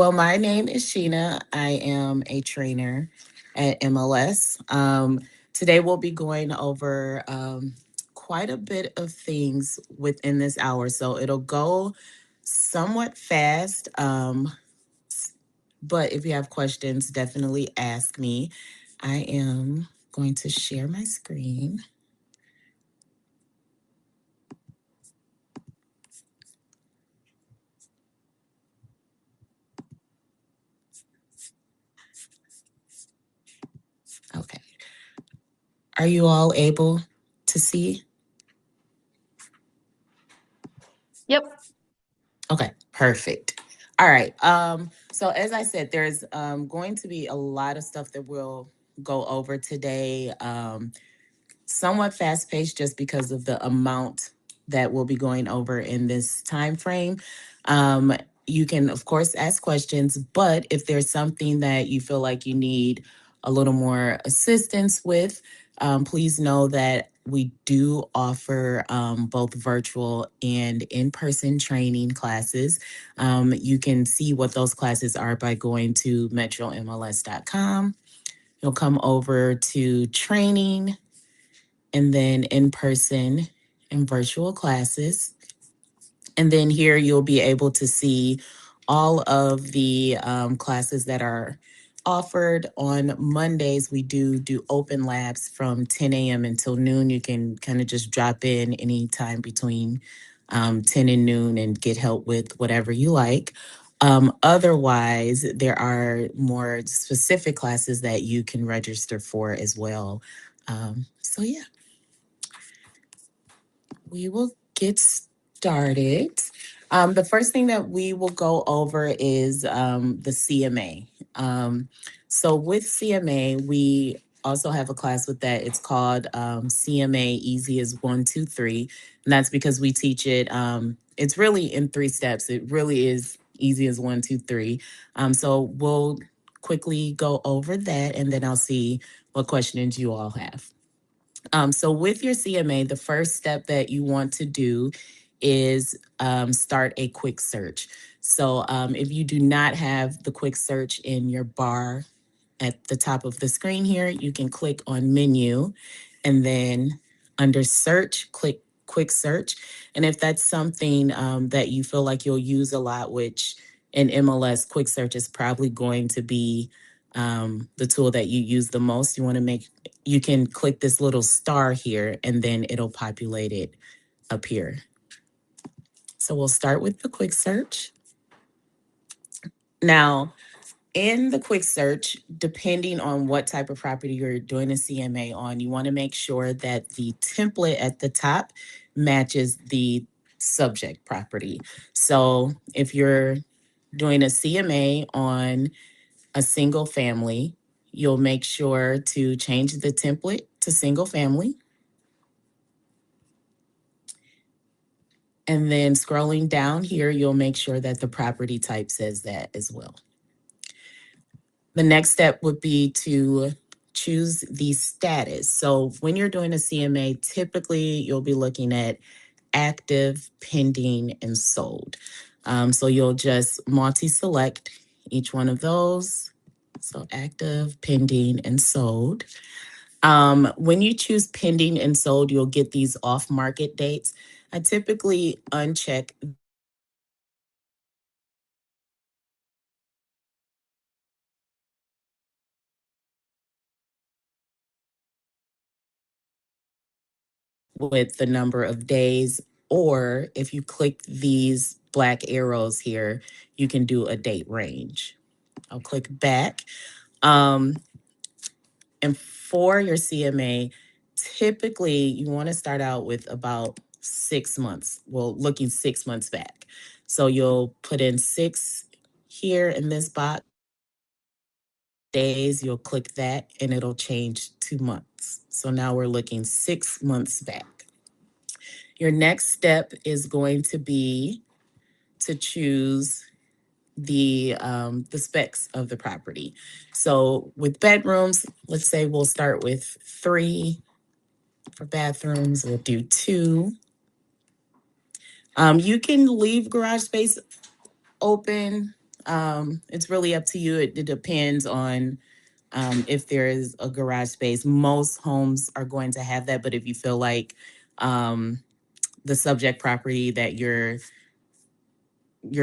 Well, my name is Sheena. I am a trainer at MLS. Today, we'll be going over quite a bit of things within this hour. So it'll go somewhat fast. But if you have questions, definitely ask me. I am going to share my screen. Okay. Are you all able to see? Yep. Okay, perfect. All right. So as I said, there's going to be a lot of stuff that we'll go over today. Somewhat fast paced just because of the amount that we'll be going over in this time frame. Um, you can of course ask questions, but if there's something that you feel like you need a little more assistance with, please know that we do offer both virtual and in-person training classes. You can see what those classes are by going to metromls.com. You'll come over to training and then in person and virtual classes. And then here you'll be able to see all of the classes that are offered on Mondays. We do open labs from 10 a.m. until noon. You can kind of just drop in anytime between 10 and noon and get help with whatever you like. Otherwise, there are more specific classes that you can register for as well. So, yeah, we will get started. The first thing that we will go over is the CMA. So with CMA, we also have a class with that. It's called CMA Easy as 1, 2, 3, and that's because we teach it. It's really in 3 steps. It really is easy as 1, 2, 3. So we'll quickly go over that, and then I'll see what questions you all have. So with your CMA, the first step that you want to do is start a quick search. So if you do not have the quick search in your bar at the top of the screen here, you can click on menu and then under search, click quick search. And if that's something that you feel like you'll use a lot, which in MLS, quick search is probably going to be the tool that you use the most, you can click this little star here and then it'll populate it up here. So we'll start with the quick search. Now, in the quick search, depending on what type of property you're doing a CMA on, you want to make sure that the template at the top matches the subject property. So if you're doing a CMA on a single family, you'll make sure to change the template to single family. And then scrolling down here, you'll make sure that the property type says that as well. The next step would be to choose the status. So when you're doing a CMA, typically you'll be looking at active, pending, and sold. So you'll just multi-select each one of those. So active, pending, and sold. When you choose pending and sold, you'll get these off-market dates. I typically uncheck with the number of days, or if you click these black arrows here, you can do a date range. I'll click back. Um, and for your CMA, typically you want to start out with about 6 months. Well, looking 6 months back. So you'll put in 6 here in this box. Days, you'll click that and it'll change 2 months. So now we're looking 6 months back. Your next step is going to be to choose the specs of the property. So with bedrooms, let's say we'll start with 3. For bathrooms, we'll do 2. You can leave garage space open It's really up to you. It depends on if there is a garage space. Most homes are going to have that, but if you feel like um, the subject property that you're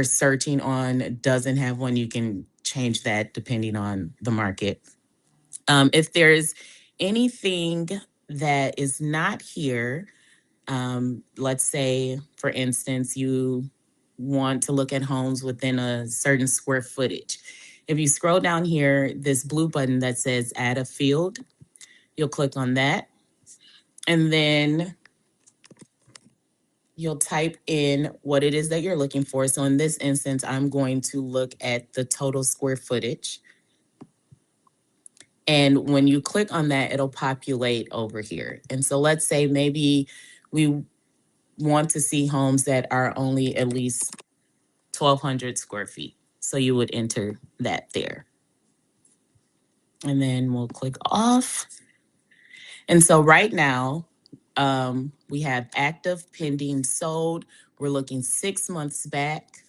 searching on doesn't have one, you can change that depending on the market. If there's anything that is not here, let's say, for instance, you want to look at homes within a certain square footage. If you scroll down here, this blue button that says add a field, you'll click on that. And then you'll type in what it is that you're looking for. So in this instance, I'm going to look at the total square footage. And when you click on that, it'll populate over here. And so let's say maybe we want to see homes that are only at least 1,200 square feet. So you would enter that there. And then we'll click off. And so right now, we have active, pending, sold. We're looking 6 months back.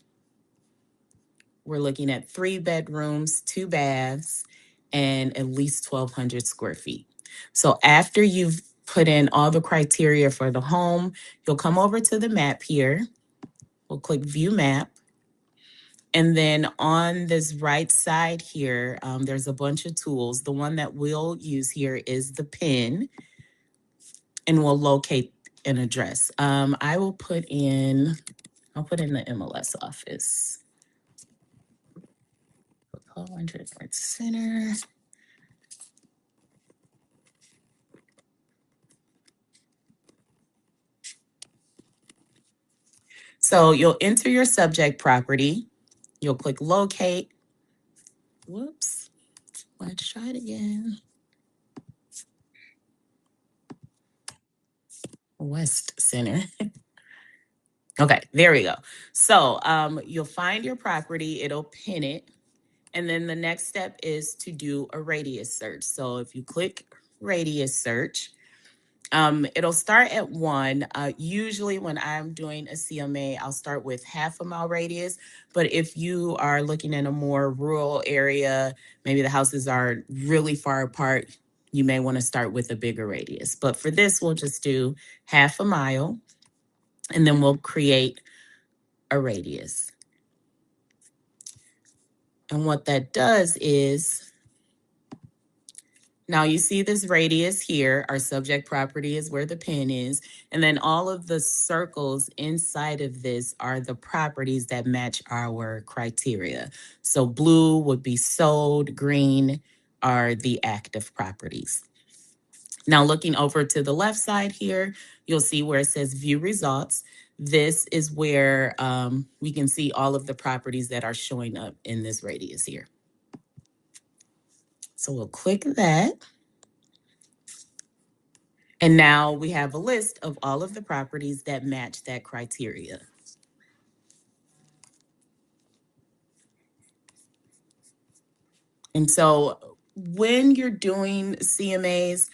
We're looking at 3 bedrooms, 2 baths, and at least 1,200 square feet. So after you've put in all the criteria for the home, you'll come over to the map here. We'll click View Map. And then on this right side here, there's a bunch of tools. The one that we'll use here is the pin, and we'll locate an address. I'll put in the MLS office. 1200 Arts Center. So you'll enter your subject property. You'll click locate. Whoops. Let's try it again. West Center. Okay, there we go. So you'll find your property, it'll pin it. And then the next step is to do a radius search. So if you click radius search, it'll start at 1. Usually when I'm doing a CMA, I'll start with half a mile radius. But if you are looking in a more rural area, maybe the houses are really far apart, you may want to start with a bigger radius. But for this, we'll just do half a mile, and then we'll create a radius. And what that does is, now you see this radius here, our subject property is where the pin is. And then all of the circles inside of this are the properties that match our criteria. So blue would be sold, green are the active properties. Now looking over to the left side here, you'll see where it says view results. This is where we can see all of the properties that are showing up in this radius here. So we'll click that. And now we have a list of all of the properties that match that criteria. And so when you're doing CMAs,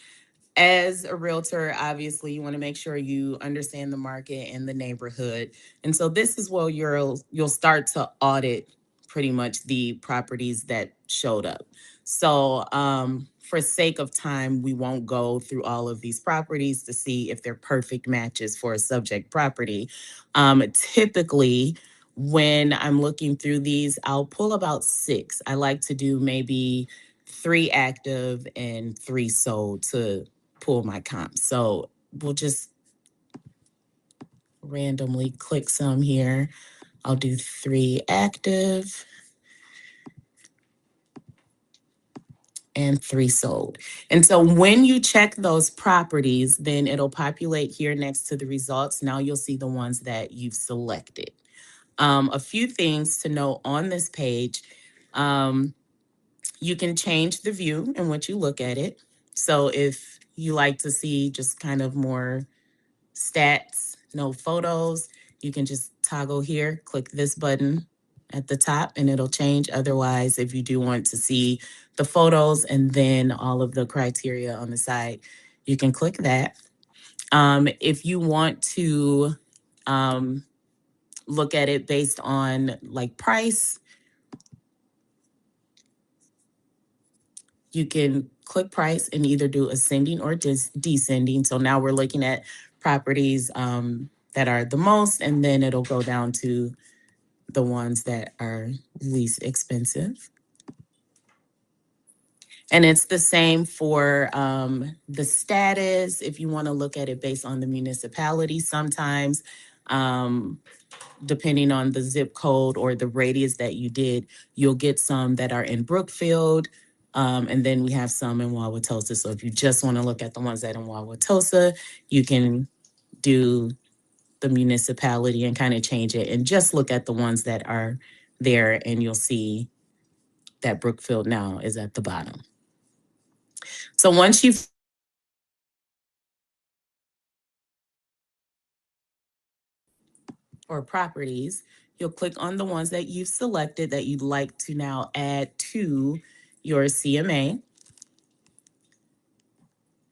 as a realtor, obviously you want to make sure you understand the market and the neighborhood. And so this is where you'll start to audit pretty much the properties that showed up. So for sake of time, we won't go through all of these properties to see if they're perfect matches for a subject property. Typically, when I'm looking through these, I'll pull about 6. I like to do maybe 3 active and 3 sold to pull my comps. So we'll just randomly click some here. I'll do 3 active and 3 sold. And so when you check those properties, then it'll populate here next to the results. Now you'll see the ones that you've selected. A few things to know on this page. You can change the view in which you look at it. So if you like to see just kind of more stats, no photos, you can just toggle here, click this button at the top, and it'll change. Otherwise, if you do want to see the photos and then all of the criteria on the side, you can click that. If you want to look at it based on like price, you can click price and either do ascending or descending. So now we're looking at properties that are the most, and then it'll go down to the ones that are least expensive. And it's the same for the status. If you want to look at it based on the municipality, sometimes depending on the zip code or the radius that you did, you'll get some that are in Brookfield. And then we have some in Wauwatosa. So if you just want to look at the ones that are in Wauwatosa, you can do the municipality and kind of change it and just look at the ones that are there, and you'll see that Brookfield now is at the bottom. So once you've or properties, you'll click on the ones that you've selected that you'd like to now add to your CMA.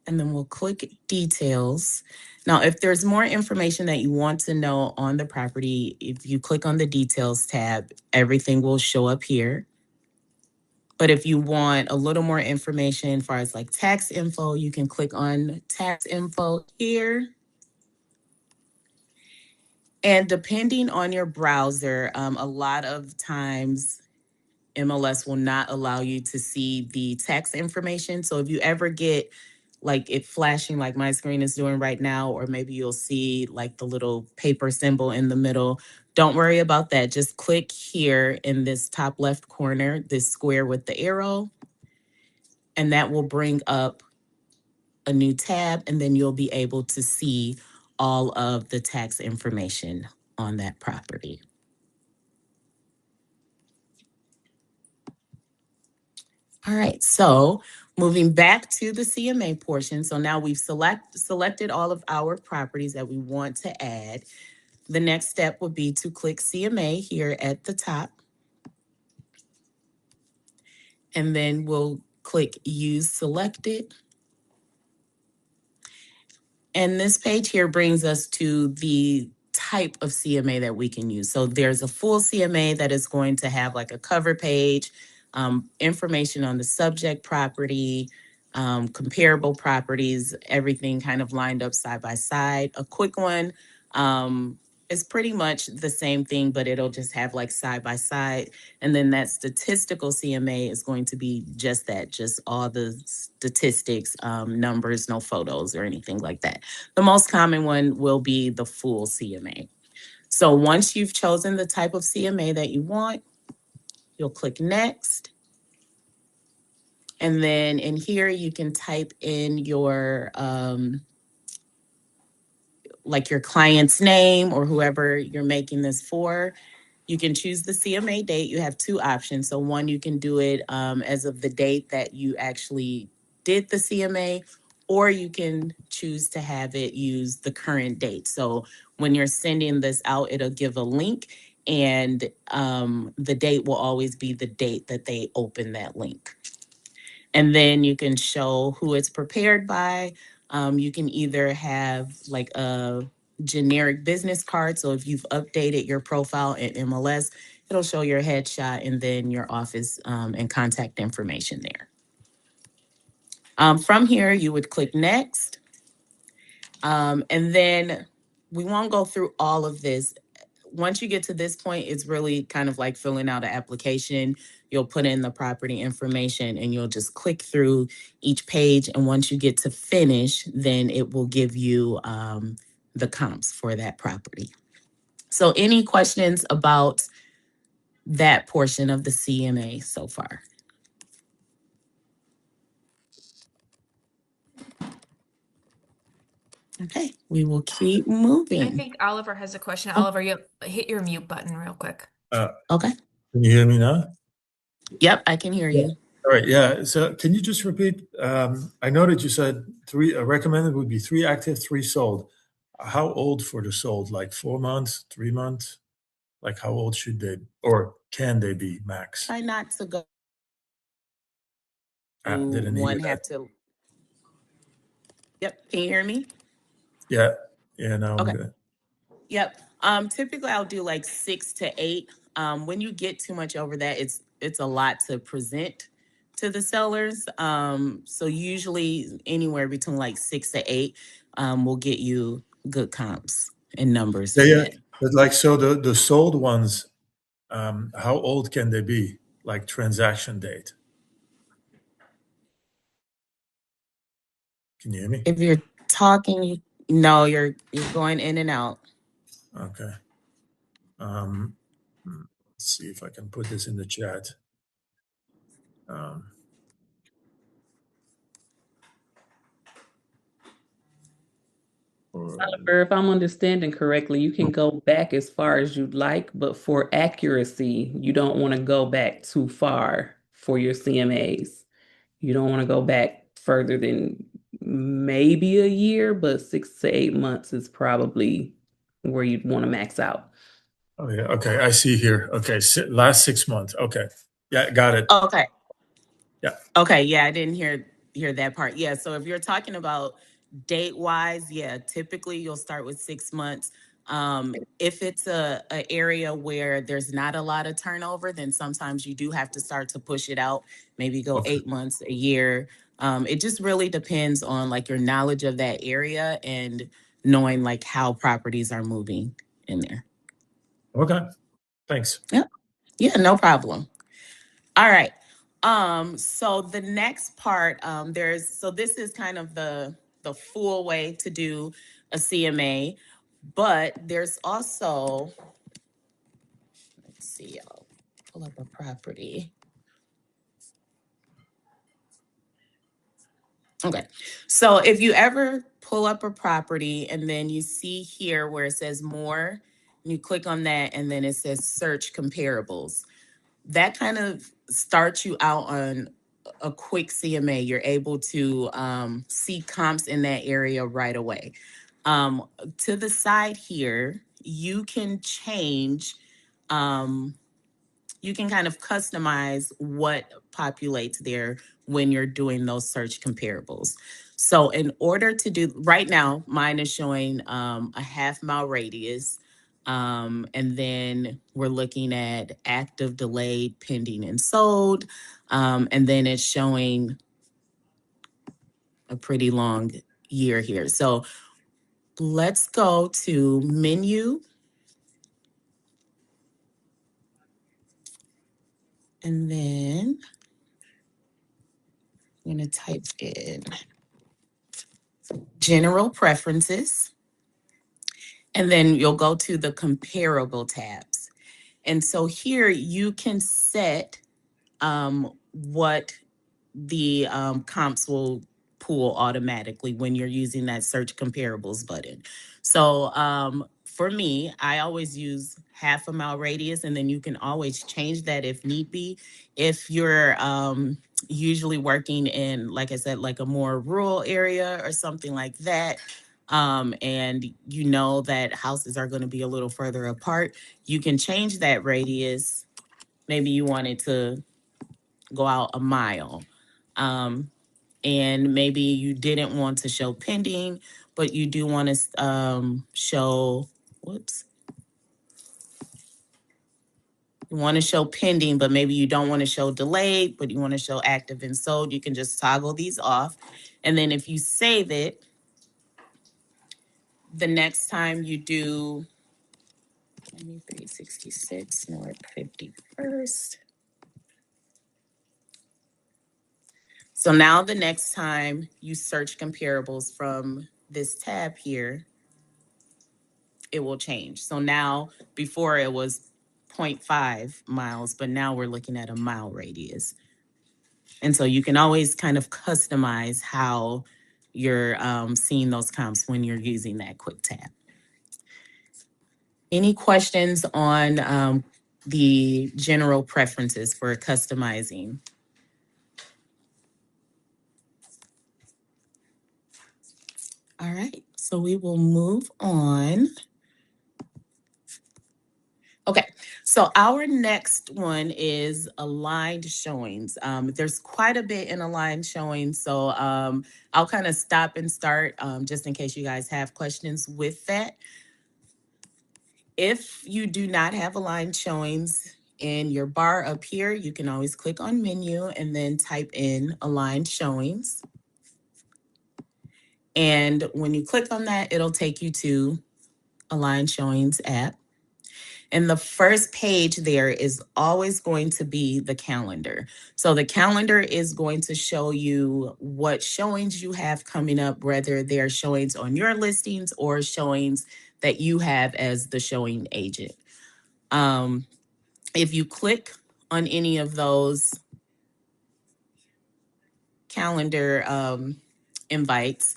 And then we'll click details. Now, if there's more information that you want to know on the property, if you click on the details tab, everything will show up here. But if you want a little more information as far as like tax info, you can click on tax info here. And depending on your browser, a lot of times MLS will not allow you to see the tax information. So if you ever get like it flashing like my screen is doing right now, or maybe you'll see like the little paper symbol in the middle, don't worry about that. Just click here in this top left corner, this square with the arrow, and that will bring up a new tab, and then you'll be able to see all of the tax information on that property. All right, so moving back to the CMA portion. So now we've selected all of our properties that we want to add. The next step would be to click CMA here at the top. And then we'll click Use Selected. And this page here brings us to the type of CMA that we can use. So there's a full CMA that is going to have like a cover page, information on the subject property, comparable properties, everything kind of lined up side by side. A quick one is pretty much the same thing, but it'll just have like side by side. And then that statistical CMA is going to be just that, just all the statistics, numbers, no photos or anything like that. The most common one will be the full CMA. So once you've chosen the type of CMA that you want, you'll click Next. And then in here, you can type in your like your client's name or whoever you're making this for. You can choose the CMA date. You have two options. So one, you can do it as of the date that you actually did the CMA, or you can choose to have it use the current date. So when you're sending this out, it'll give a link, and the date will always be the date that they open that link. And then you can show who it's prepared by. You can either have like a generic business card. So if you've updated your profile at MLS, it'll show your headshot and then your office and contact information there. From here, you would click Next. And then we won't go through all of this. Once you get to this point, it's really kind of like filling out an application. You'll put in the property information and you'll just click through each page. And once you get to finish, then it will give you the comps for that property. So any questions about that portion of the CMA so far? Okay, we will keep moving. I think Oliver has a question. Oliver, you hit your mute button real quick. Okay. Can you hear me now? Yep, I can hear you. All right, yeah. So can you just repeat? I know that you said three recommended would be 3 active, 3 sold. How old for the sold? Like 4 months, 3 months? Like how old should they, or can they be max? Try not to go. Didn't hear One that. have to. Yep, can you hear me? Yeah, now I'm Okay. good. Yep. Typically I'll do like 6 to 8. When you get too much over that, it's a lot to present to the sellers. So usually anywhere between like 6 to 8 will get you good comps and numbers for that. But like, so the sold ones, how old can they be? Like transaction date? Can you hear me? If you're talking, no, you're going in and out. Okay. Let's see if I can put this in the chat. Oliver, if I'm understanding correctly, you can go back as far as you'd like, but for accuracy, you don't want to go back too far for your CMAs. You don't want to go back further than maybe a year, but 6 to 8 months is probably where you'd want to max out. Oh yeah. Okay. I see here. Okay. Last 6 months. Okay. Yeah. Got it. Okay. Yeah. Okay. Yeah, I didn't hear that part. Yeah. So if you're talking about date wise, yeah, typically you'll start with 6 months. If it's a area where there's not a lot of turnover, then sometimes you do have to start to push it out, maybe go Okay. 8 months, a year. It just really depends on like your knowledge of that area and knowing like how properties are moving in there. Okay. Thanks. Yeah. Yeah, no problem. All right. So the next part, this is kind of the full way to do a CMA, but there's also, let's see, I'll pull up a property. Okay. So if you ever pull up a property and then you see here where it says more, you click on that and then it says search comparables. That kind of starts you out on a quick CMA. You're able to see comps in that area right away. To the side here, you can change, you can kind of customize what populates there when you're doing those search comparables. So in order to do, right now, mine is showing a half-mile radius. And then we're looking at active, delayed, pending, and sold. And then it's showing a pretty long year here. So let's go to menu. And then I'm going to type in general preferences. And then you'll go to the comparable tabs. And so here you can set what the comps will pull automatically when you're using that search comparables button. So for me, I always use half-a-mile radius, and then you can always change that if need be. If you're usually working in, like I said, like a more rural area or something like that, and you know that houses are going to be a little further apart, you can change that radius. Maybe you wanted to go out a mile. And maybe you didn't want to show pending, but you do want to show, whoops. You want to show pending, but maybe you don't want to show delayed, but you want to show active and sold. You can just toggle these off. And then if you save it, the next time you do 2366 North 51st. So now the next time you search comparables from this tab here, it will change. So now before it was 0.5 miles, but now we're looking at a mile radius. And so you can always kind of customize how you're seeing those comps when you're using that quick tab. Any questions on the general preferences for customizing? All right, so we will move on. Okay, so our next one is aligned showings. There's quite a bit in aligned showings, so I'll kind of stop and start just in case you guys have questions with that. If you do not have aligned showings, in your bar up here, you can always click on menu and then type in aligned showings. And when you click on that, it'll take you to aligned showings app. And the first page there is always going to be the calendar. So the calendar is going to show you what showings you have coming up, whether they're showings on your listings or showings that you have as the showing agent. If you click on any of those calendar invites,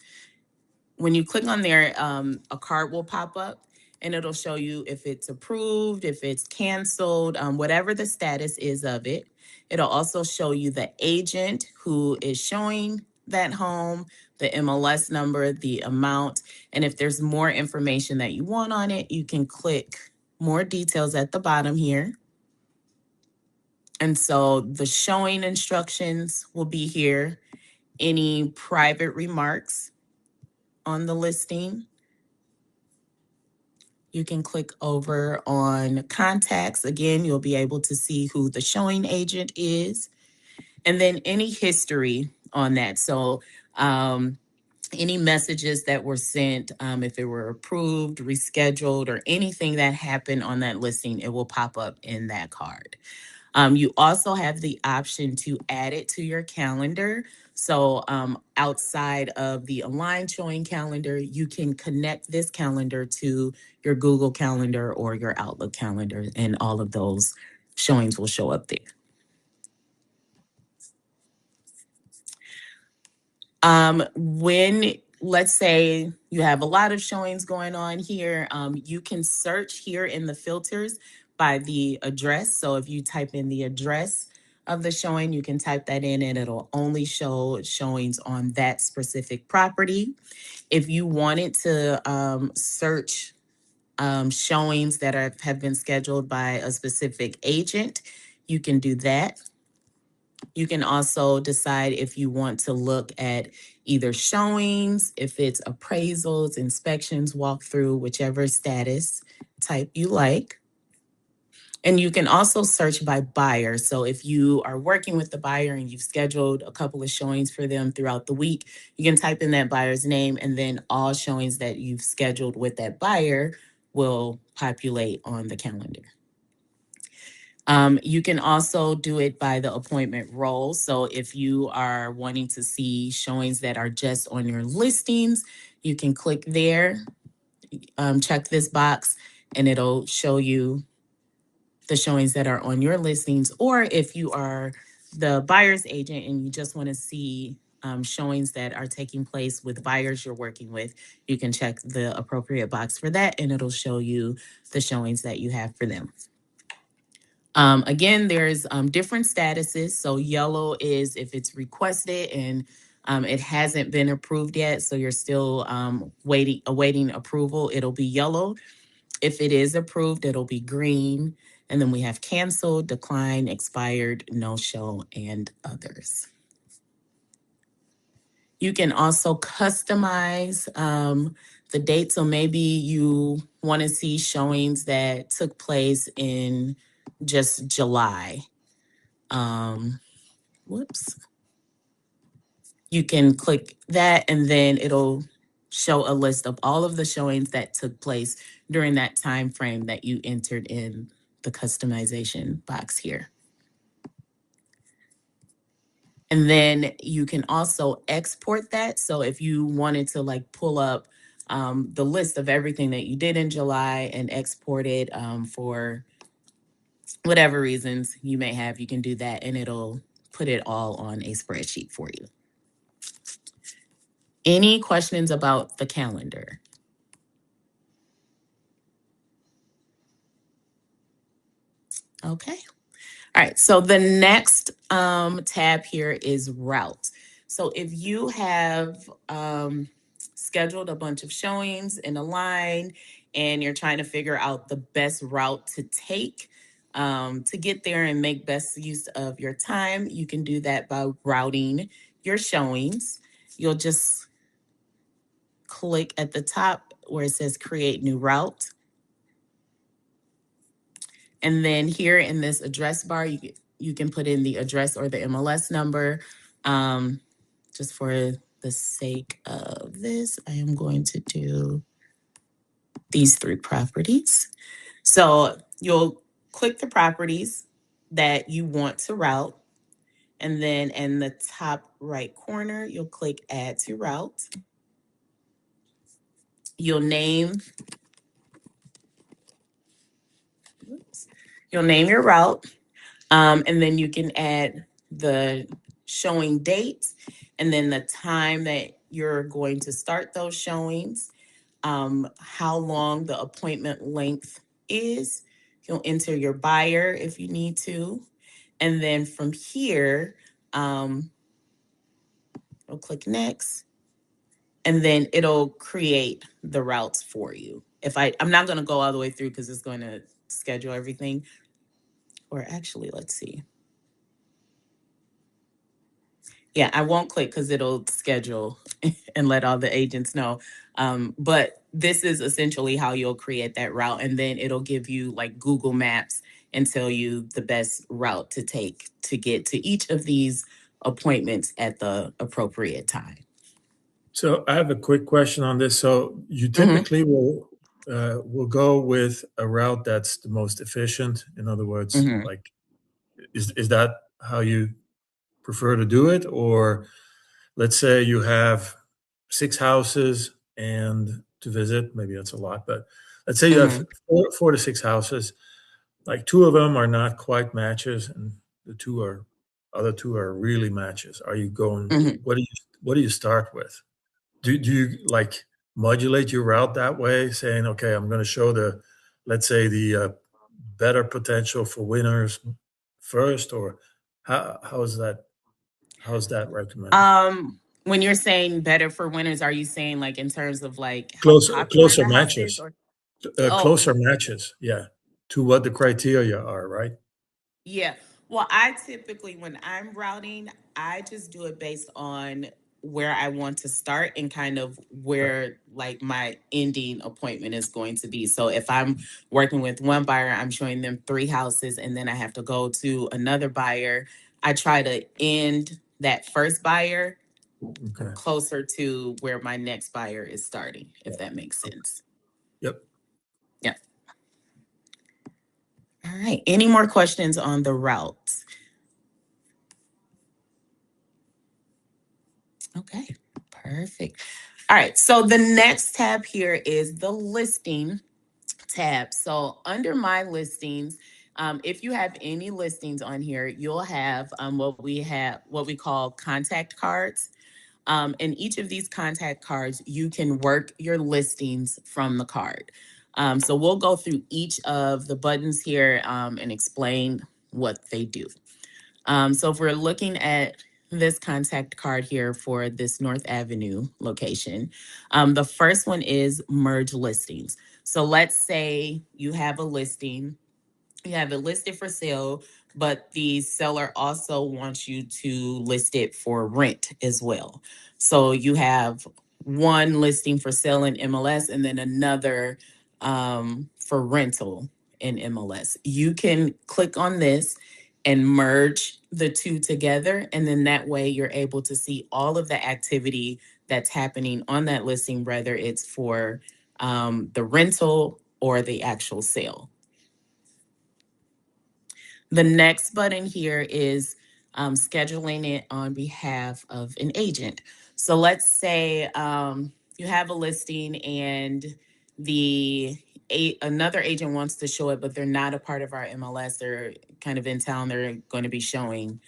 when you click on there, a card will pop up and it'll show you if it's approved, if it's canceled, whatever the status is of it. It'll also show you the agent who is showing that home, the MLS number, the amount, and if there's more information that you want on it, you can click more details at the bottom here. And so the showing instructions will be here. Any private remarks on the listing. You can click over on contacts. Again, you'll be able to see who the showing agent is. And then any history on that. So any messages that were sent, if it were approved, rescheduled, or anything that happened on that listing, it will pop up in that card. You also have the option to add it to your calendar. So outside of the aligned showing calendar, you can connect this calendar to your Google Calendar or your Outlook calendar, and all of those showings will show up there. When, let's say you have a lot of showings going on here, you can search here in the filters by the address. So if you type in the address of the showing, you can type that in and it'll only show showings on that specific property. If you wanted to search showings that have been scheduled by a specific agent, you can do that. You can also decide if you want to look at either showings, if it's appraisals, inspections, walkthrough, whichever status type you like. And you can also search by buyer. So if you are working with the buyer and you've scheduled a couple of showings for them throughout the week, you can type in that buyer's name, and then all showings that you've scheduled with that buyer will populate on the calendar. You can also do it by the appointment role. So if you are wanting to see showings that are just on your listings, you can click there, check this box, and it'll show you the showings that are on your listings. Or if you are the buyer's agent and you just want to see showings that are taking place with buyers you're working with, you can check the appropriate box for that, and it'll show you the showings that you have for them. Again, there's different statuses. So yellow is if it's requested and it hasn't been approved yet, so you're still awaiting approval, it'll be yellow. If it is approved, it'll be green. And then we have canceled, decline, expired, no show, and others. You can also customize the date. So maybe you want to see showings that took place in just July. Whoops. You can click that and then it'll show a list of all of the showings that took place during that time frame that you entered in the customization box here. And then you can also export that. So if you wanted to like pull up the list of everything that you did in July and export it for whatever reasons you may have, you can do that and it'll put it all on a spreadsheet for you. Any questions about the calendar? Okay. All right. So the next tab here is route. So if you have scheduled a bunch of showings in a line and you're trying to figure out the best route to take to get there and make best use of your time, you can do that by routing your showings. You'll just click at the top where it says create new route. And then here in this address bar, you can put in the address or the MLS number. Just for the sake of this, I am going to do these 3 properties. So you'll click the properties that you want to route. And then in the top right corner, you'll click Add to Route. You'll name your route, and then you can add the showing date and then the time that you're going to start those showings, how long the appointment length is. You'll enter your buyer if you need to. And then from here, you'll click Next. And then it'll create the routes for you. I'm not going to go all the way through because it's going to schedule everything. Or actually, let's see. Yeah, I won't click because it'll schedule and let all the agents know. But this is essentially how you'll create that route. And then it'll give you like Google Maps and tell you the best route to take to get to each of these appointments at the appropriate time. So I have a quick question on this. So you Mm-hmm. typically will go with a route that's the most efficient. In other words, Mm-hmm. like is that how you prefer to do it? Or let's say you have 6 houses and to visit, maybe that's a lot, but let's say you Mm-hmm. have 4 to 6 houses, like 2 of them are not quite matches and the other 2 are really matches. Are you going, Mm-hmm. what do you start with? Do you like modulate your route that way, saying, okay, I'm going to show let's say the better potential for winners first, or how's that recommended? When you're saying better for winners, are you saying like in terms of like how popular Closer the house is, matches, or oh, closer matches, yeah, to what the criteria are, right? yeah. Well, I typically, when I'm routing, I just do it based on where I want to start and kind of Right. where like my ending appointment is going to be. So if I'm working with one buyer, I'm showing them 3 houses and then I have to go to another buyer. I try to end that first buyer Okay. closer to where my next buyer is starting, if that makes sense. Yep. Yeah. All right. Any more questions on the routes? Okay, perfect. All right, so the next tab here is the listing tab. So under my listings, if you have any listings on here, you'll have what we call contact cards. And each of these contact cards, you can work your listings from the card. So we'll go through each of the buttons here and explain what they do. So if we're looking at this contact card here for this North Avenue location, the first one is merge listings. So let's say you have a listing, you have it listed for sale, but the seller also wants you to list it for rent as well. So you have one listing for sale in MLS and then another for rental in MLS. You can click on this and merge the 2 together. And then that way you're able to see all of the activity that's happening on that listing, whether it's for the rental or the actual sale. The next button here is scheduling it on behalf of an agent. So let's say you have a listing and another agent wants to show it, but they're not a part of our MLS. They're kind of in town. They're going to be showing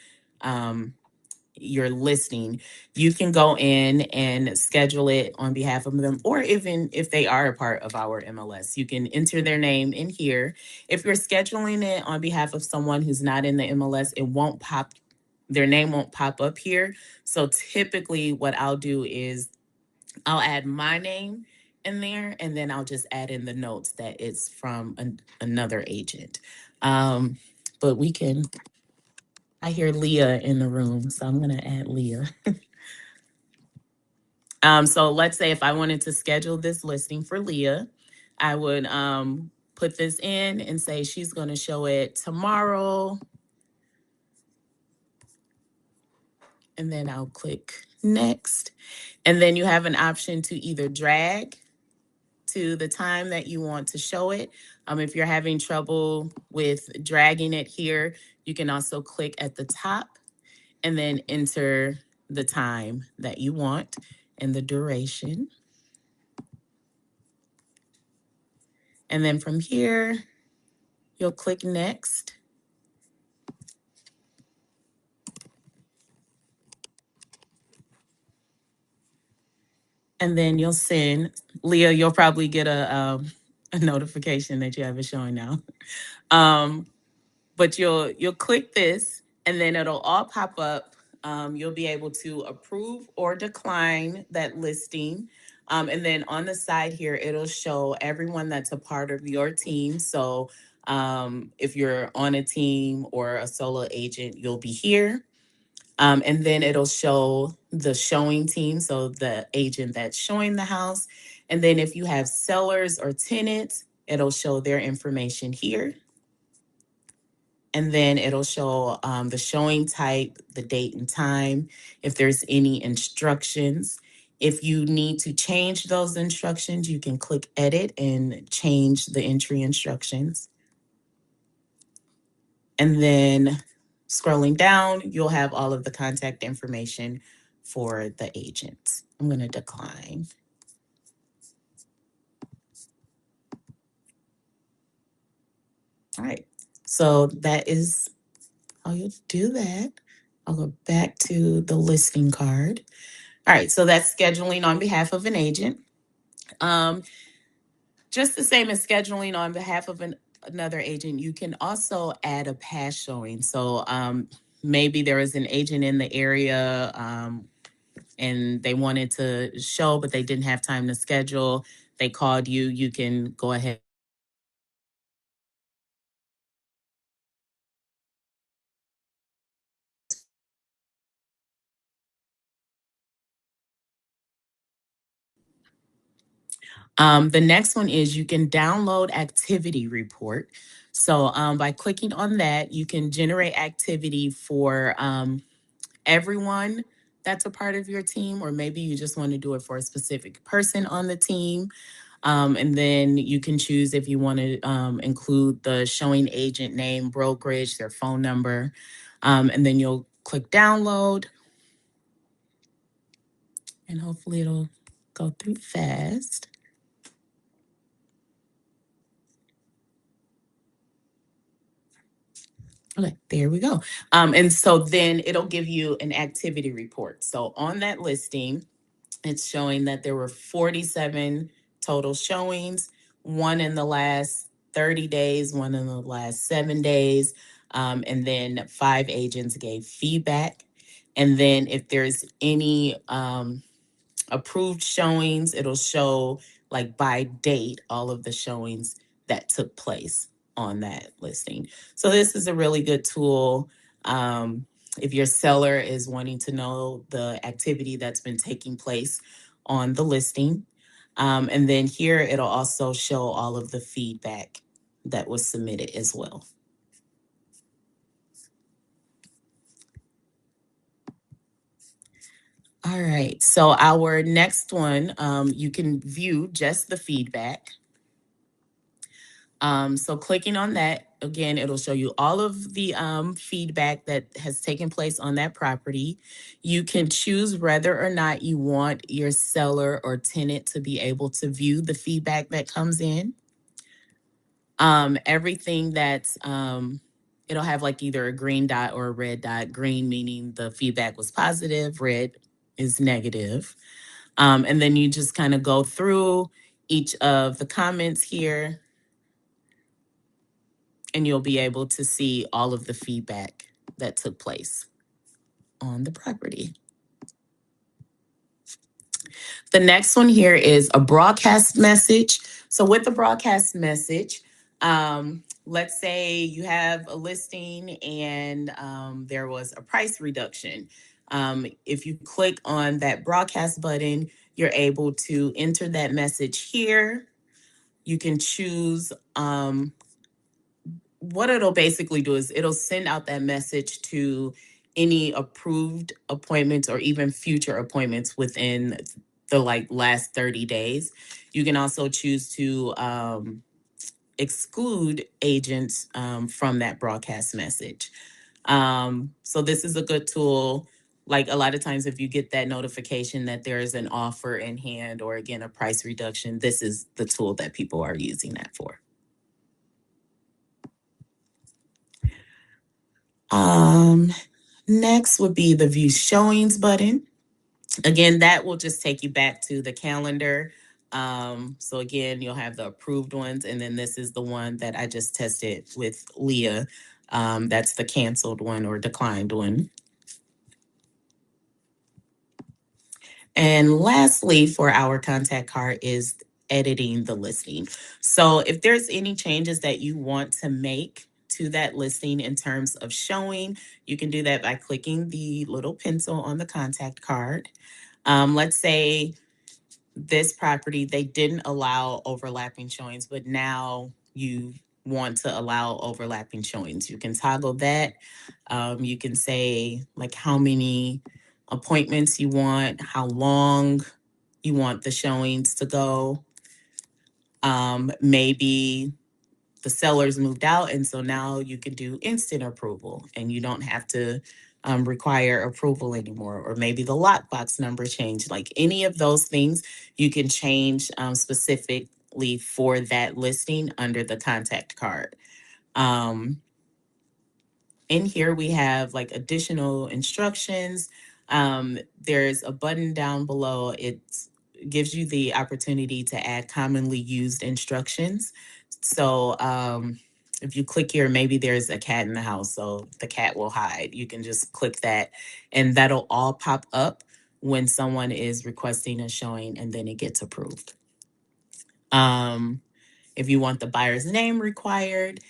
your listing. You can go in and schedule it on behalf of them, or even if they are a part of our MLS, you can enter their name in here. If you're scheduling it on behalf of someone who's not in the MLS, their name won't pop up here. So typically what I'll do is I'll add my name in there and then I'll just add in the notes that it's from another agent. But I hear Leah in the room, so I'm going to add Leah. So let's say if I wanted to schedule this listing for Leah, I would put this in and say she's going to show it tomorrow. And then I'll click next. And then you have an option to either drag to the time that you want to show it. If you're having trouble with dragging it here, you can also click at the top and then enter the time that you want and the duration. And then from here, you'll click next. And then you'll send, Leah, you'll probably get a notification that you have it showing now. But you'll click this and then it'll all pop up. You'll be able to approve or decline that listing. And then on the side here, it'll show everyone that's a part of your team. So if you're on a team or a solo agent, you'll be here. And then it'll show the showing team, so the agent that's showing the house. And then if you have sellers or tenants, it'll show their information here. And then it'll show the showing type, the date and time, if there's any instructions. If you need to change those instructions, you can click edit and change the entry instructions. And then scrolling down, you'll have all of the contact information for the agents. I'm going to decline. All right. So that is how you do that. I'll go back to the listing card. All right. So that's scheduling on behalf of an agent. Just the same as scheduling on behalf of another agent, you can also add a past showing. So maybe there is an agent in the area and they wanted to show, but they didn't have time to schedule. They called you. You can go ahead. The next one is you can download activity report. So by clicking on that, you can generate activity for everyone that's a part of your team, or maybe you just want to do it for a specific person on the team. And then you can choose if you want to include the showing agent name, brokerage, their phone number, and then you'll click download. And hopefully it'll go through fast. Okay, there we go. And so then it'll give you an activity report. So on that listing, it's showing that there were 47 total showings, one in the last 30 days, one in the last 7 days, and then 5 agents gave feedback. And then if there's any approved showings, it'll show like by date all of the showings that took place on that listing. So this is a really good tool. If your seller is wanting to know the activity that's been taking place on the listing. And then here it'll also show all of the feedback that was submitted as well. All right, so our next one, you can view just the feedback. So clicking on that, again, it'll show you all of the feedback that has taken place on that property. You can choose whether or not you want your seller or tenant to be able to view the feedback that comes in. Everything that's, it'll have like either a green dot or a red dot. Green meaning the feedback was positive, red is negative. And then you just kind of go through each of the comments here, and you'll be able to see all of the feedback that took place on the property. The next one here is a broadcast message. So with the broadcast message, let's say you have a listing and there was a price reduction. If you click on that broadcast button, you're able to enter that message here. you can choose what it'll basically do is it'll send out that message to any approved appointments or even future appointments within the last 30 days. You can also choose to exclude agents from that broadcast message. So this is a good tool. Like a lot of times, if you get that notification that there is an offer in hand or again a price reduction, this is the tool that people are using that for. Next would be the view showings button. Again, that will just take you back to the calendar. So again, you'll have the approved ones, and then this is the one that I just tested with Leah. That's the canceled one or declined one. And lastly, for our contact card is editing the listing. So if there's any changes that you want to make to that listing in terms of showing, you can do that by clicking the little pencil on the contact card. Let's say this property, they didn't allow overlapping showings, but now you want to allow overlapping showings. You can toggle that. You can say like how many appointments you want, how long you want the showings to go. Maybe the seller's moved out, and so now you can do instant approval and you don't have to require approval anymore. Or maybe the lockbox number changed. Like any of those things you can change specifically for that listing under the contact card. In here we have like additional instructions. There's a button down below. It gives you the opportunity to add commonly used instructions. So if you click here, maybe there's a cat in the house, so the cat will hide. You can just click that and that'll all pop up when someone is requesting a showing, and then it gets approved. If you want the buyer's name required,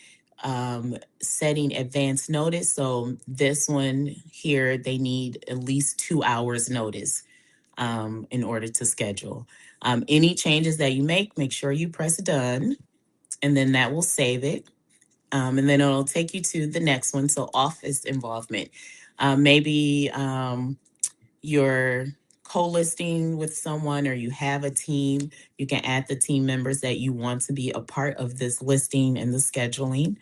setting advance notice. So this one here, they need at least 2 hours notice in order to schedule. Any changes that you make sure you press done, and then that will save it. And then it'll take you to the next one. So office involvement. Maybe you're co-listing with someone or you have a team. You can add the team members that you want to be a part of this listing and the scheduling.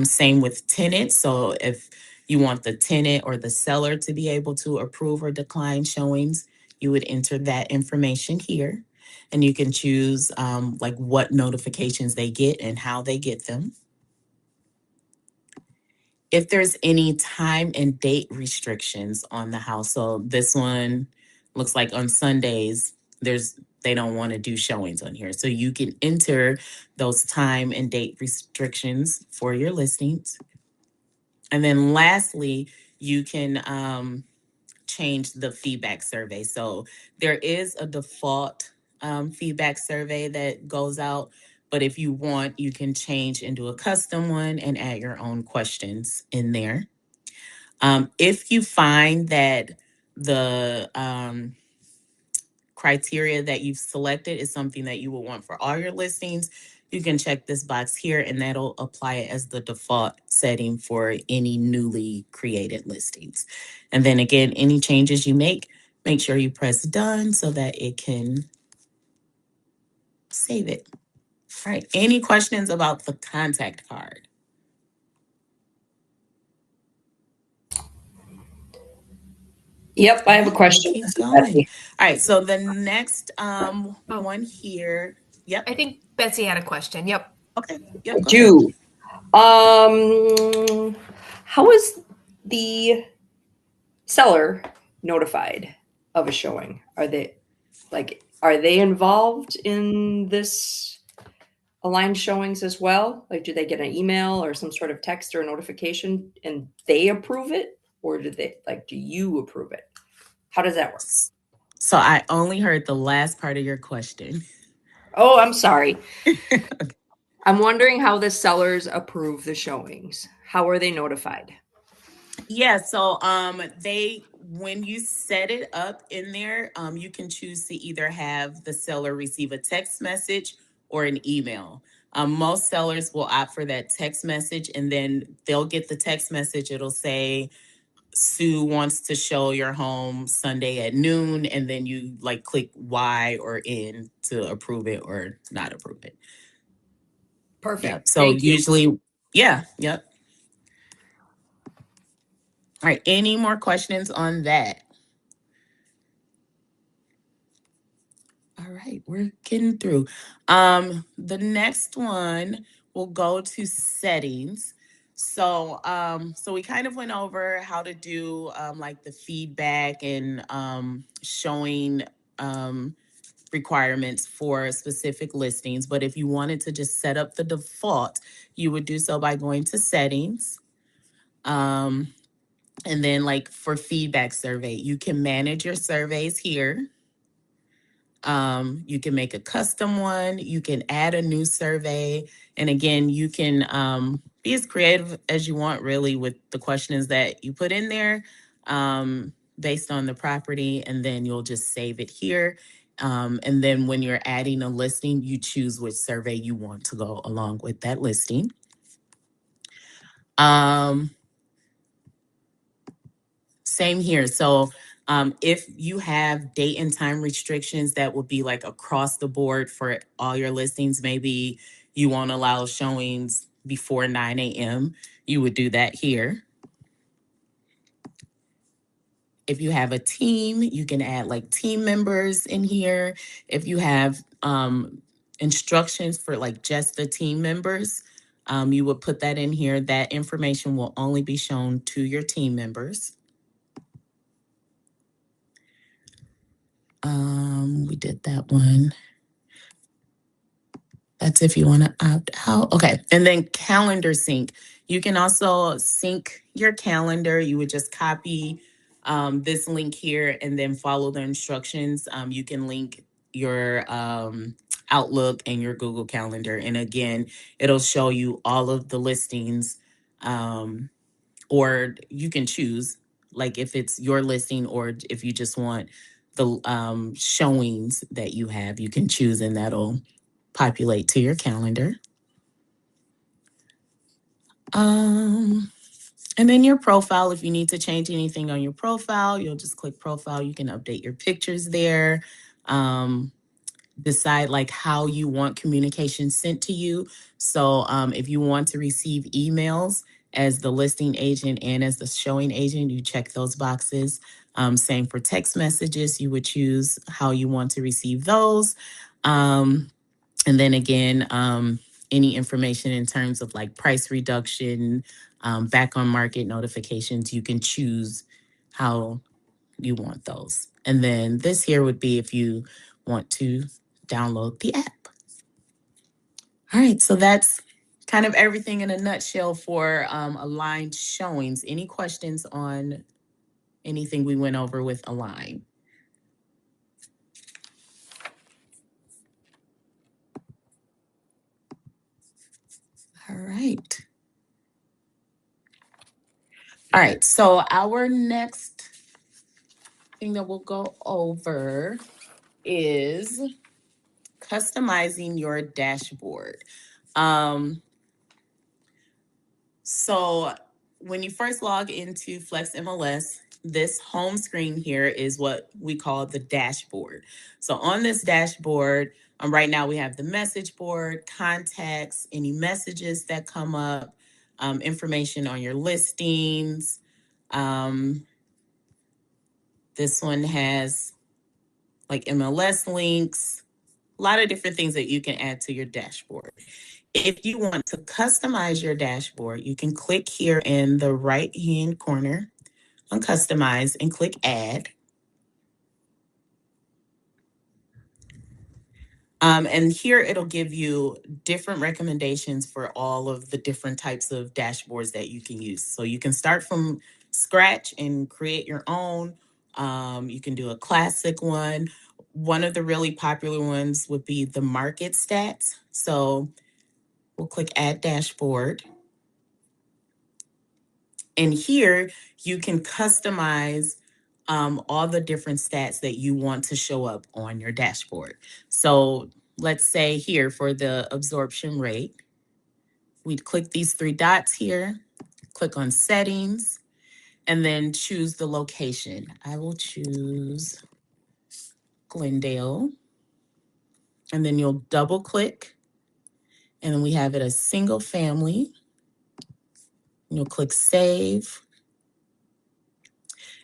Same with tenants. So if you want the tenant or the seller to be able to approve or decline showings, you would enter that information here. And you can choose like what notifications they get and how they get them. If there's any time and date restrictions on the house. So this one looks like on Sundays, they don't want to do showings on here. So you can enter those time and date restrictions for your listings. And then lastly, you can change the feedback survey. So there is a default feedback survey that goes out, but if you want, you can change into a custom one and add your own questions in there. If you find that the criteria that you've selected is something that you will want for all your listings, you can check this box here and that'll apply it as the default setting for any newly created listings. And then again, any changes you make sure you press done so that it can save it. All right, any questions about the contact card? Yep, I have a question. Keep going. All right, so the next one here. Yep. I think Betsy had a question. Yep. Okay. Yep. Do how is the seller notified of a showing? Are they involved in this aligned showings as well? Like, do they get an email or some sort of text or notification and they approve it, or do you approve it? How does that work? So I only heard the last part of your question. Oh, I'm sorry. I'm wondering how the sellers approve the showings. How are they notified? Yeah, so when you set it up in there, you can choose to either have the seller receive a text message or an email. Most sellers will opt for that text message, and then they'll get the text message. It'll say, Sue wants to show your home Sunday at noon, and then you like click Y or N to approve it or not approve it. Perfect. Yep. So Thank you. usually, yeah, yep. All right. Any more questions on that? All right, we're getting through. The next one will go to settings. So we kind of went over how to do like the feedback and showing requirements for specific listings. But if you wanted to just set up the default, you would do so by going to settings. And then like for feedback survey, you can manage your surveys here. You can make a custom one. You can add a new survey. And again, you can be as creative as you want, really, with the questions that you put in there based on the property. And then you'll just save it here. And then when you're adding a listing, you choose which survey you want to go along with that listing. Same here. So if you have date and time restrictions, that will be like across the board for all your listings. Maybe you won't allow showings before 9 a.m. You would do that here. If you have a team, you can add like team members in here. If you have instructions for like just the team members, you would put that in here. That information will only be shown to your team members. We did that one. That's if you want to opt out. Okay. And then calendar sync. You can also sync your calendar. You would just copy this link here and then follow the instructions. You can link your Outlook and your Google Calendar. And again, it'll show you all of the listings, or you can choose like if it's your listing or if you just want the showings that you have, you can choose and that'll populate to your calendar. And then your profile, if you need to change anything on your profile, you'll just click profile. You can update your pictures there. Decide like how you want communication sent to you. So if you want to receive emails as the listing agent and as the showing agent, you check those boxes. Same for text messages, you would choose how you want to receive those. And then again, any information in terms of like price reduction, back on market notifications, you can choose how you want those. And then this here would be if you want to download the app. All right, so that's kind of everything in a nutshell for aligned showings. Any questions on anything we went over with Align? All right. All right, so our next thing that we'll go over is customizing your dashboard. So when you first log into Flex MLS, this home screen here is what we call the dashboard. So on this dashboard, right now we have the message board, contacts, any messages that come up, information on your listings. This one has like MLS links, a lot of different things that you can add to your dashboard. If you want to customize your dashboard, you can click here in the right-hand corner on Customize and click Add. And here it'll give you different recommendations for all of the different types of dashboards that you can use. So you can start from scratch and create your own. You can do a classic one. One of the really popular ones would be the market stats. So we'll click Add Dashboard. And here you can customize all the different stats that you want to show up on your dashboard. So let's say here for the absorption rate, we'd click these three dots here, click on settings, and then choose the location. I will choose Glendale, and then you'll double click, and then we have it as single family. You'll click save.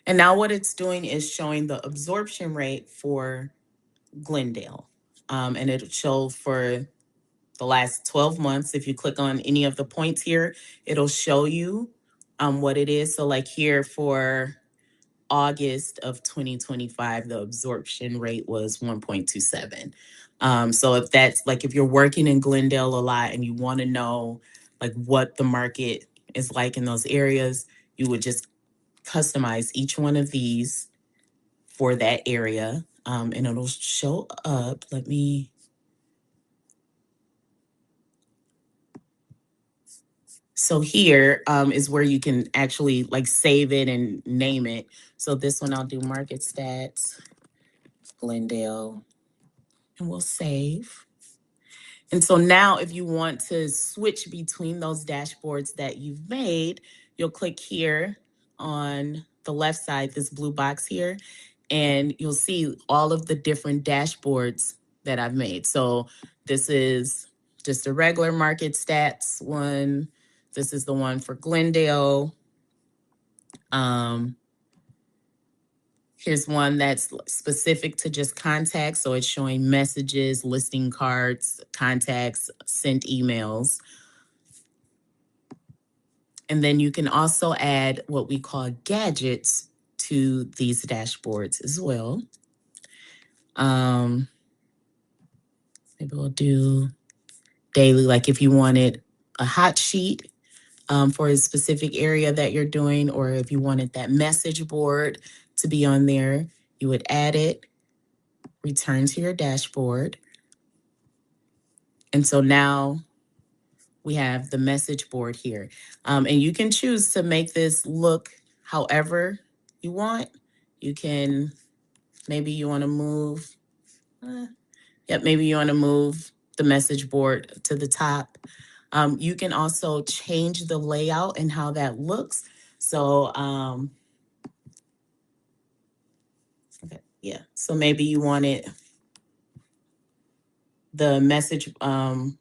And now what it's doing is showing the absorption rate for Glendale. And it'll show for the last 12 months. If you click on any of the points here, it'll show you what it is. So like here for August of 2025, the absorption rate was 1.27. So if that's like, if you're working in Glendale a lot and you want to know like what the market is like in those areas, you would just customize each one of these for that area. And it'll show up. Let me. So here is where you can actually like save it and name it. So this one I'll do market stats, Glendale, and we'll save. And so now if you want to switch between those dashboards that you've made, you'll click here on the left side, this blue box here, and you'll see all of the different dashboards that I've made. So this is just a regular market stats one. This is the one for Glendale. Here's one that's specific to just contacts. So it's showing messages, listing cards, contacts, sent emails. And then you can also add what we call gadgets to these dashboards as well. Maybe we'll do daily, like if you wanted a hot sheet for a specific area that you're doing, or if you wanted that message board to be on there, you would add it, return to your dashboard. And so now we have the message board here. And you can choose to make this look however you want. You can, maybe you want to move, maybe you want to move the message board to the top. You can also change the layout and how that looks. So, so maybe you wanted the message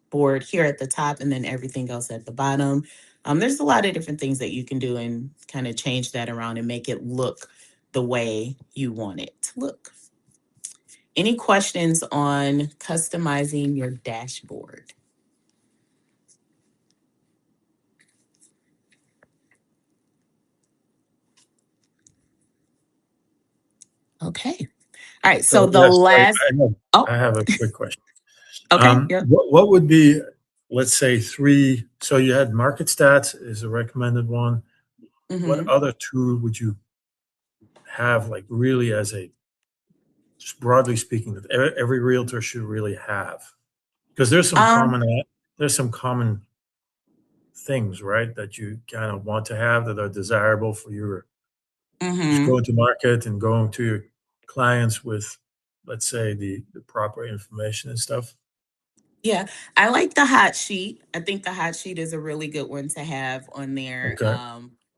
board here at the top and then everything else at the bottom. There's a lot of different things that you can do and kind of change that around and make it look the way you want it to look. Any questions on customizing your dashboard? Okay. All right. So the yes, last. I have a quick question. Okay. Yep. What would be, let's say, three? So you had market stats is a recommended one. Mm-hmm. What other two would you have, like really as a, just broadly speaking, that every realtor should really have? Because there's some common things, right, that you kind of want to have that are desirable for your just going to market and going to your clients with, let's say, the proper information and stuff. Yeah, I like the hot sheet. I think the hot sheet is a really good one to have on there. Okay.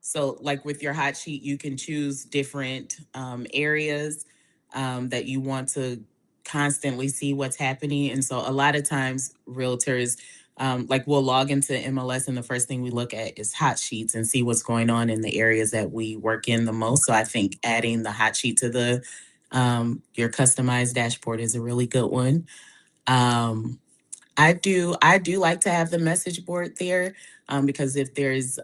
So like with your hot sheet, you can choose different areas that you want to constantly see what's happening. And so a lot of times realtors, like we'll log into MLS and the first thing we look at is hot sheets and see what's going on in the areas that we work in the most. So I think adding the hot sheet to the your customized dashboard is a really good one. I do like to have the message board there because if there's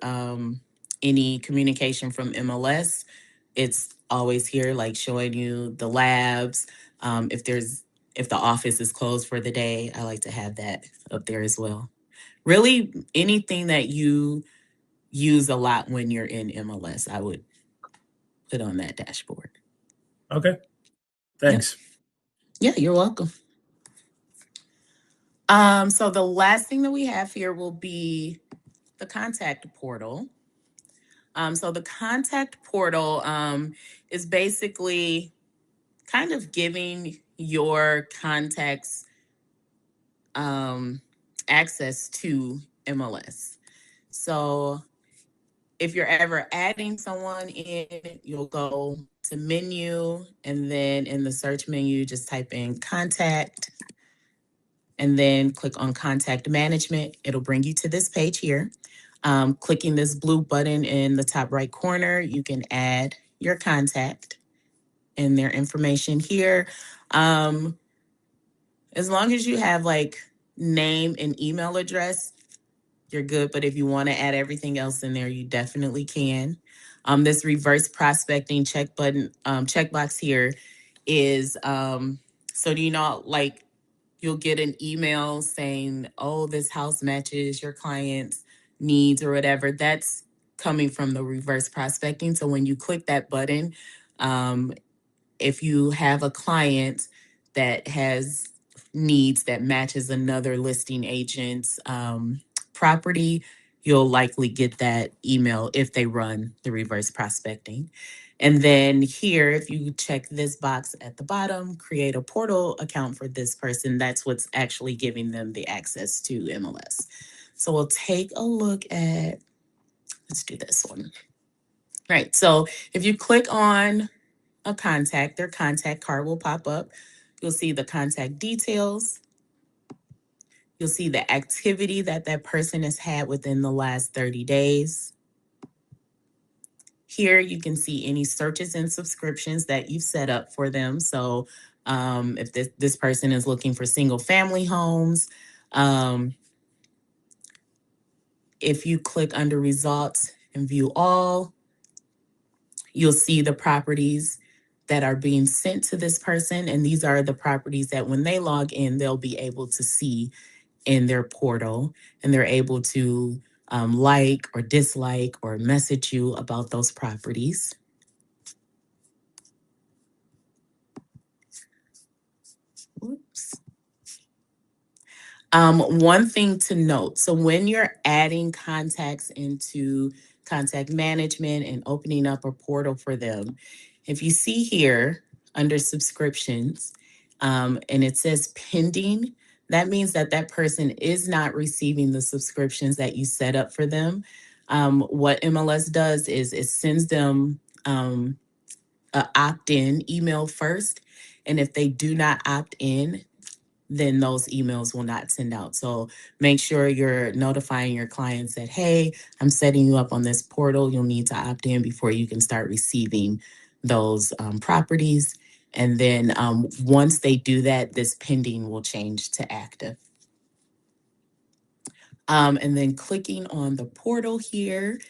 any communication from MLS, it's always here, like showing you the labs. If the office is closed for the day, I like to have that up there as well. Really, anything that you use a lot when you're in MLS, I would put on that dashboard. Okay. Thanks. Yeah, you're welcome. So the last thing that we have here will be the contact portal. So the contact portal is basically kind of giving your contacts access to MLS. So if you're ever adding someone in, you'll go to menu, and then in the search menu, just type in contact and then click on contact management. It'll bring you to this page here. Clicking this blue button in the top right corner, you can add your contact and their information here. As long as you have like name and email address, you're good. But if you want to add everything else in there, you definitely can. This reverse prospecting checkbox here is so do you know, like, you'll get an email saying, oh, this house matches your client's needs or whatever. That's coming from the reverse prospecting. So when you click that button, if you have a client that has needs that matches another listing agent's property, you'll likely get that email if they run the reverse prospecting. And then here, if you check this box at the bottom, create a portal account for this person, that's what's actually giving them the access to MLS. So we'll take a look at, let's do this one. Right, so if you click on a contact, their contact card will pop up. You'll see the contact details. You'll see the activity that that person has had within the last 30 days. Here you can see any searches and subscriptions that you've set up for them. So if this person is looking for single family homes, if you click under results and view all, you'll see the properties that are being sent to this person. And these are the properties that when they log in, they'll be able to see in their portal, and they're able to like or dislike or message you about those properties. Oops. One thing to note, so when you're adding contacts into contact management and opening up a portal for them, if you see here under subscriptions and it says pending, that means that that person is not receiving the subscriptions that you set up for them. What MLS does is it sends them an opt-in email first. And if they do not opt in, then those emails will not send out. So make sure you're notifying your clients that, hey, I'm setting you up on this portal. You'll need to opt in before you can start receiving those properties. And then once they do that, this pending will change to active. And then clicking on the portal here,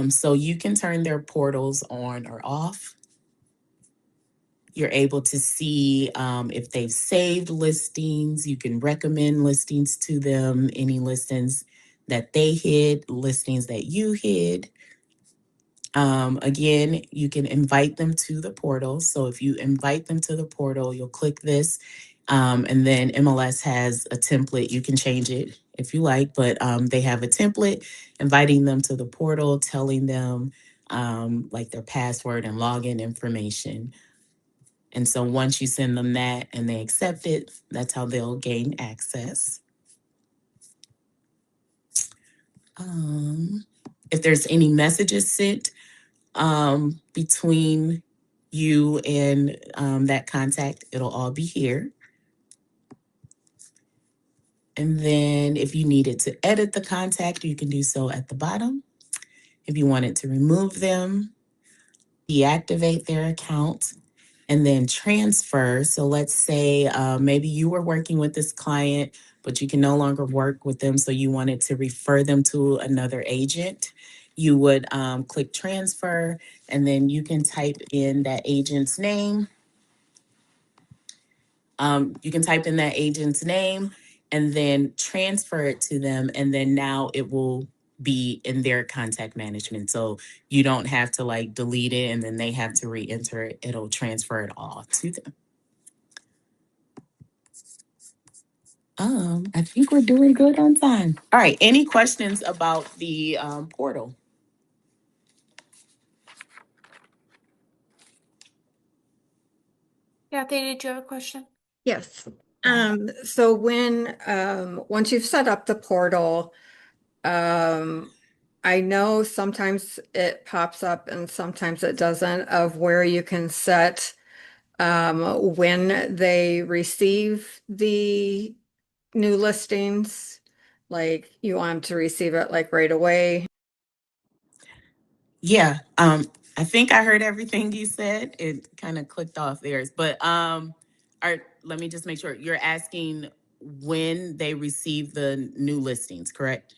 so you can turn their portals on or off. You're able to see if they've saved listings. You can recommend listings to them, any listings that they hid, listings that you hid. Again, you can invite them to the portal. So if you invite them to the portal, you'll click this. And then MLS has a template. You can change it if you like, but they have a template inviting them to the portal, telling them like their password and login information. And so once you send them that and they accept it, that's how they'll gain access. If there's any messages sent between you and that contact, it'll all be here. And then if you needed to edit the contact, you can do so at the bottom. If you wanted to remove them, deactivate their account, and then transfer. So let's say maybe you were working with this client, but you can no longer work with them. So you wanted to refer them to another agent. You would click transfer, and then you can type in that agent's name. You can type in that agent's name and then transfer it to them. And then now it will be in their contact management. So you don't have to like delete it and then they have to re-enter it. It'll transfer it all to them. I think we're doing good on time. All right. Any questions about the portal? Kathy, did you have a question? Yes. So when once you've set up the portal, I know sometimes it pops up and sometimes it doesn't, of where you can set when they receive the new listings, like you want them to receive it like right away. Yeah. I think I heard everything you said. It kind of clicked off theirs, but let me just make sure you're asking when they receive the new listings, correct?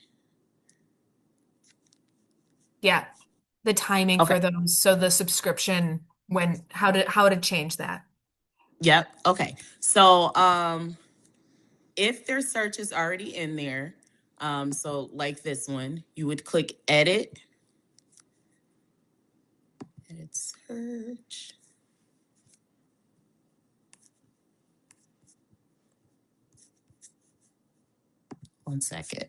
Yeah, the timing Okay. for those. So the subscription, how to change that. Yep. Okay. So if their search is already in there, so like this one, you would click edit search. One second.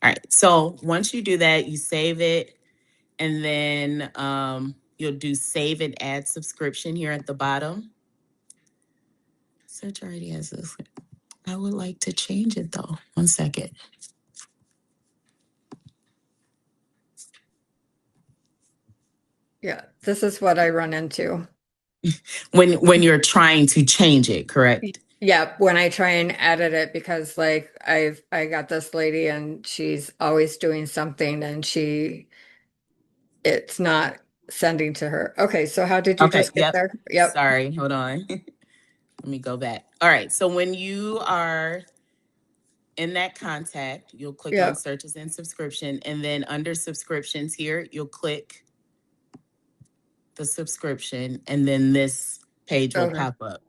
All right. So once you do that, you save it, and then you'll do save and add subscription here at the bottom. Search already has this. I would like to change it though. One second. Yeah, this is what I run into. When you're trying to change it, correct? Yeah, when I try and edit it, because like I got this lady and she's always doing something and it's not sending to her. Okay, so how did you Okay. just get Yep. there? Yep. Sorry. Hold on. Let me go back. All right. So when you are in that contact, you'll click on Yep. searches and subscription, and then under subscriptions here, you'll click the subscription, and then this page will Okay. pop up.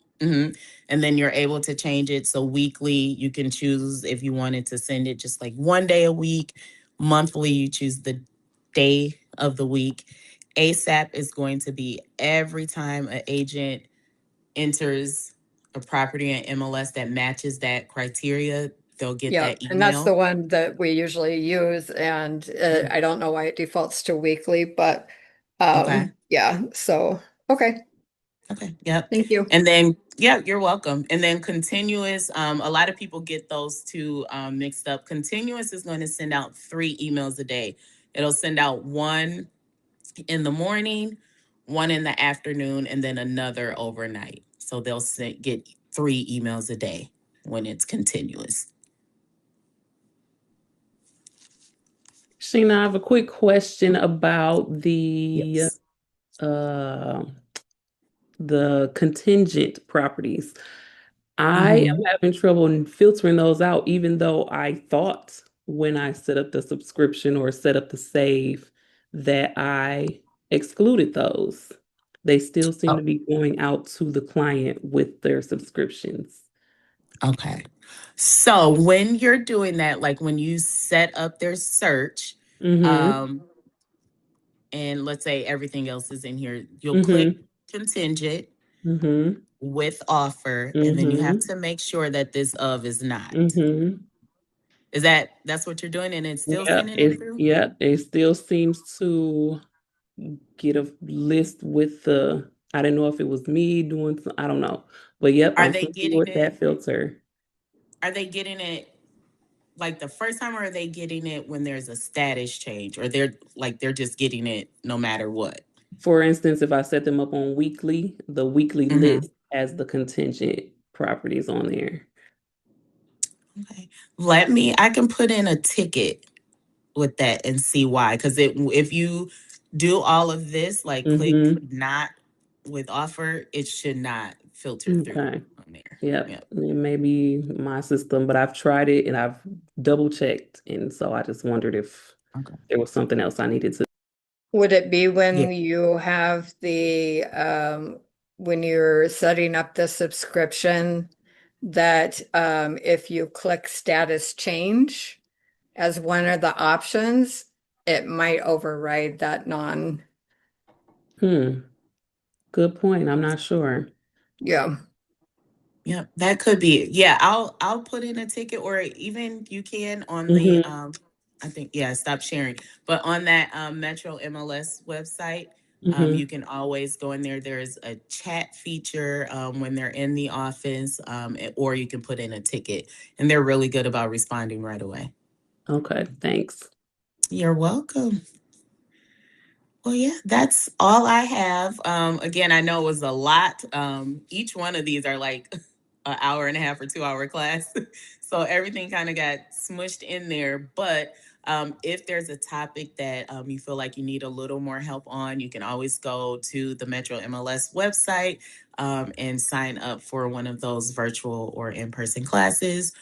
And then you're able to change it. So weekly, you can choose if you wanted to send it just like one day a week. Monthly, you choose the day of the week. ASAP is going to be every time an agent enters a property in MLS that matches that criteria, they'll get Yeah, that and that's the email. one that we usually use, and I don't know why it defaults to weekly, but Okay. yeah, so okay, Okay. Yep. thank you. And then, yeah, you're welcome. And then continuous, a lot of people get those two mixed up. Continuous is going to send out 3 emails a day. It'll send out one in the morning, one in the afternoon, and then another overnight. So they'll get 3 emails a day when it's continuous. Sheena, I have a quick question about Yes. uh the contingent properties. I am Mhm. having trouble in filtering those out, even though I thought when I set up the subscription or set up the save that I excluded those. They still seem to Oh, be going out to the client with their subscriptions. okay. So when you're doing that, like when you set up their search, Mm-hmm. um, and let's say everything else is in here, you'll click Mm-hmm. contingent Mm-hmm. with offer, and then you have Mm-hmm. to make sure that this of is not. Mm-hmm. That's what you're doing, and it's still Yeah, sending it through? it still seems to get a list with I didn't know if it was me doing I don't know. But yep, Are I'm they familiar getting with it? that filter. Are they getting it like the first time, or are they getting it when there's a status change, or they're just getting it no matter what? For instance, if I set them up on weekly, the weekly Hmm. list has the contingent properties on there. Okay. I can put in a ticket with that and see why. Because if you do all of this, like click Mm-hmm. not with offer, it should not filter through Okay. on there. Yep. Yep. It may be my system, but I've tried it and I've double checked. And so I just wondered if Okay. there was something else I needed to. Would it be Yeah. when you have the when you're setting up the subscription that if you click status change as one of the options, it might override that non, Good point. I'm not sure. yeah. Yep. That could be. Yeah. I'll put in a ticket, or even you can on the Mm-hmm. I think, yeah, stop sharing. But on that Metro MLS website, Mhm. You can always go in there. There's a chat feature when they're in the office, or you can put in a ticket, and they're really good about responding right away. Okay, thanks. You're welcome. Well, yeah, that's all I have. Again, I know it was a lot. Each one of these are like an hour and a half or 2 hour class. So everything kind of got smushed in there. But if there's a topic that you feel like you need a little more help on, you can always go to the Metro MLS website and sign up for one of those virtual or in-person classes.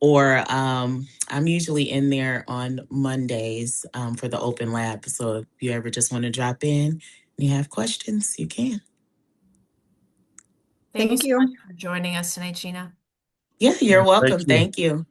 Or I'm usually in there on Mondays for the open lab. So if you ever just want to drop in and you have questions, you can. Thank you Thank so you. much for joining us tonight, Gina. Yeah, you're welcome. you. Thank you.